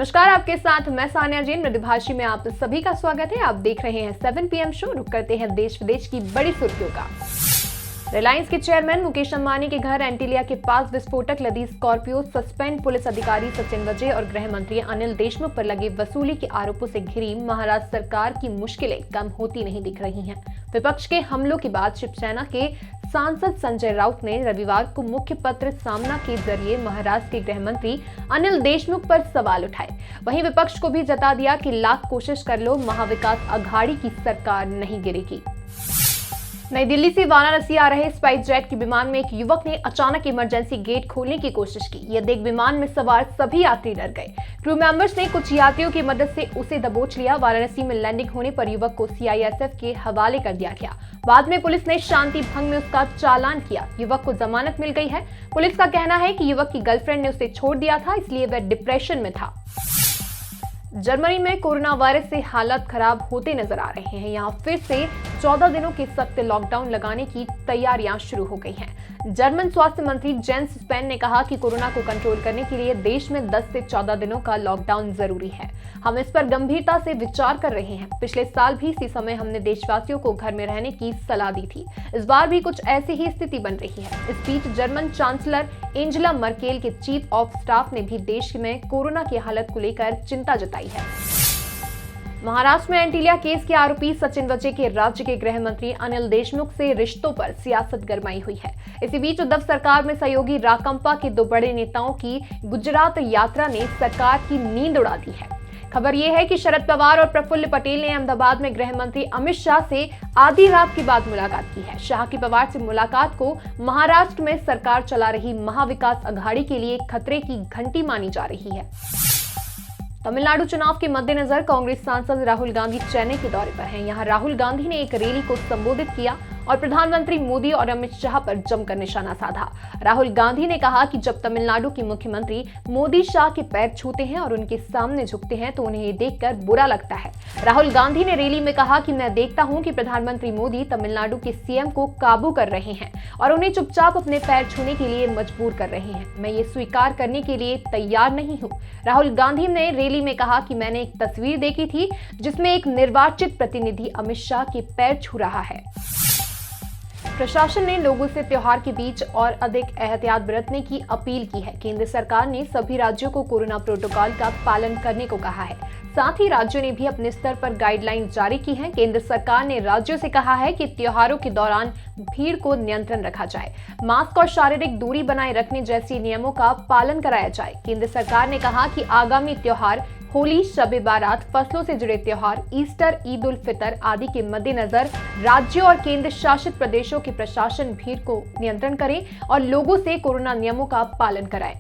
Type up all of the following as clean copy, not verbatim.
नमस्कार, आपके साथ मैं सानिया जैन। मृदुभाषी में आप सभी का स्वागत है। आप देख रहे हैं 7 PM शो। रुक करते हैं देश विदेश की बड़ी सुर्खियों का। रिलायंस के चेयरमैन मुकेश अंबानी के घर एंटीलिया के पास विस्फोटक लदी स्कॉर्पियो, सस्पेंड पुलिस अधिकारी सचिन वाजे और गृह मंत्री अनिल देशमुख पर लगे वसूली के आरोपों से घिरी महाराष्ट्र सरकार की मुश्किलें कम होती नहीं दिख रही हैं। विपक्ष के हमलों के बाद शिवसेना के सांसद संजय राउत ने रविवार को मुख्य पत्र सामना के जरिए महाराष्ट्र के गृह मंत्री अनिल देशमुख पर सवाल उठाए। वहीं विपक्ष को भी जता दिया कि लाख कोशिश कर लो, महाविकास अघाड़ी की सरकार नहीं गिरेगी। नई दिल्ली से वाराणसी आ रहे स्पाइस जेट के विमान में एक युवक ने अचानक इमरजेंसी गेट खोलने की कोशिश की। यह देख विमान में सवार सभी यात्री डर गए। क्रू मेंबर्स ने कुछ यात्रियों की मदद से उसे दबोच लिया। वाराणसी में लैंडिंग होने पर युवक को CISF के हवाले कर दिया गया। बाद में पुलिस ने शांति भंग में उसका चालान किया। युवक को जमानत मिल गई है। पुलिस का कहना है कि युवक की गर्लफ्रेंड ने उसे छोड़ दिया था, इसलिए वह डिप्रेशन में था। जर्मनी में कोरोना वायरस से हालात खराब होते नजर आ रहे हैं। यहाँ फिर से 14 दिनों के सख्त लॉकडाउन लगाने की तैयारियां शुरू हो गई हैं। जर्मन स्वास्थ्य मंत्री जेंस स्पेन ने कहा कि कोरोना को कंट्रोल करने के लिए देश में 10 से 14 दिनों का लॉकडाउन जरूरी है। हम इस पर गंभीरता से विचार कर रहे हैं। पिछले साल भी इसी समय हमने देशवासियों को घर में रहने की सलाह दी थी। इस बार भी कुछ ऐसी ही स्थिति बन रही है। इस बीच जर्मन चांसलर एंजेला मर्केल के चीफ ऑफ स्टाफ ने भी देश में कोरोना की हालत को लेकर चिंता जताई है। महाराष्ट्र में एंटीलिया केस के आरोपी सचिन वाजे के राज्य के गृह मंत्री अनिल देशमुख से रिश्तों पर सियासत गरमाई हुई है। इसी बीच उद्धव सरकार में सहयोगी राकांपा के दो बड़े नेताओं की गुजरात यात्रा ने सरकार की नींद उड़ा दी है। खबर यह है कि शरद पवार और प्रफुल्ल पटेल ने अहमदाबाद में गृह मंत्री अमित शाह से आधी रात के बाद मुलाकात की है। शाह की पवार से मुलाकात को महाराष्ट्र में सरकार चला रही महाविकास अघाड़ी के लिए खतरे की घंटी मानी जा रही है। तमिलनाडु चुनाव के मद्देनजर कांग्रेस सांसद राहुल गांधी चेन्नई के दौरे पर हैं। यहां राहुल गांधी ने एक रैली को संबोधित किया और प्रधानमंत्री मोदी और अमित शाह पर जमकर निशाना साधा। राहुल गांधी ने कहा कि जब तमिलनाडु के मुख्यमंत्री मोदी शाह के पैर छूते हैं और उनके सामने झुकते हैं तो उन्हें ये देखकर बुरा लगता है। राहुल गांधी ने रैली में कहा कि मैं देखता हूं कि प्रधानमंत्री मोदी तमिलनाडु के CM को काबू कर रहे हैं और उन्हें चुपचाप अपने पैर छूने के लिए मजबूर कर रहे हैं। मैं ये स्वीकार करने के लिए तैयार नहीं हूं। राहुल गांधी ने रैली में कहा कि मैंने एक तस्वीर देखी थी जिसमें एक निर्वाचित प्रतिनिधि अमित शाह के पैर छू रहा है। प्रशासन ने लोगों से त्योहार के बीच और अधिक एहतियात बरतने की अपील की है। केंद्र सरकार ने सभी राज्यों को कोरोना प्रोटोकॉल का पालन करने को कहा है। साथ ही राज्यों ने भी अपने स्तर पर गाइडलाइन जारी की है। केंद्र सरकार ने राज्यों से कहा है कि त्योहारों के दौरान भीड़ को नियंत्रण रखा जाए, मास्क और शारीरिक दूरी बनाए रखने जैसे नियमों का पालन कराया जाए। केंद्र सरकार ने कहा कि आगामी त्योहार होली, शब-ए बारात, फसलों से जुड़े त्योहार, ईस्टर, ईद उल फितर आदि के मद्देनजर राज्यों और केंद्र शासित प्रदेशों के प्रशासन भीड़ को नियंत्रण करें और लोगों से कोरोना नियमों का पालन कराएं।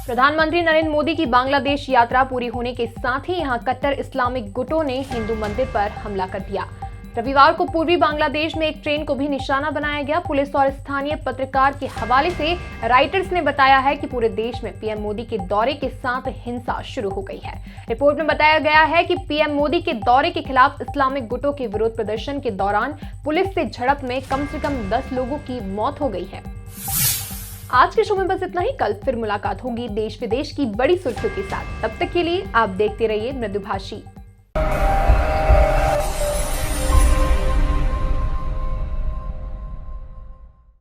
प्रधानमंत्री नरेंद्र मोदी की बांग्लादेश यात्रा पूरी होने के साथ ही यहां कट्टर इस्लामिक गुटों ने हिंदू मंदिर पर हमला कर दिया। रविवार को पूर्वी बांग्लादेश में एक ट्रेन को भी निशाना बनाया गया। पुलिस और स्थानीय पत्रकार के हवाले से राइटर्स ने बताया है कि पूरे देश में PM मोदी के दौरे के साथ हिंसा शुरू हो गई है। रिपोर्ट में बताया गया है कि PM मोदी के दौरे के खिलाफ इस्लामिक गुटों के विरोध प्रदर्शन के दौरान पुलिस से झड़प में कम से कम 10 लोगों की मौत हो गई है। आज के शो में बस इतना ही। कल फिर मुलाकात होगी देश विदेश की बड़ी सुर्खियों के साथ। तब तक के लिए आप देखते रहिए मृदुभाषी।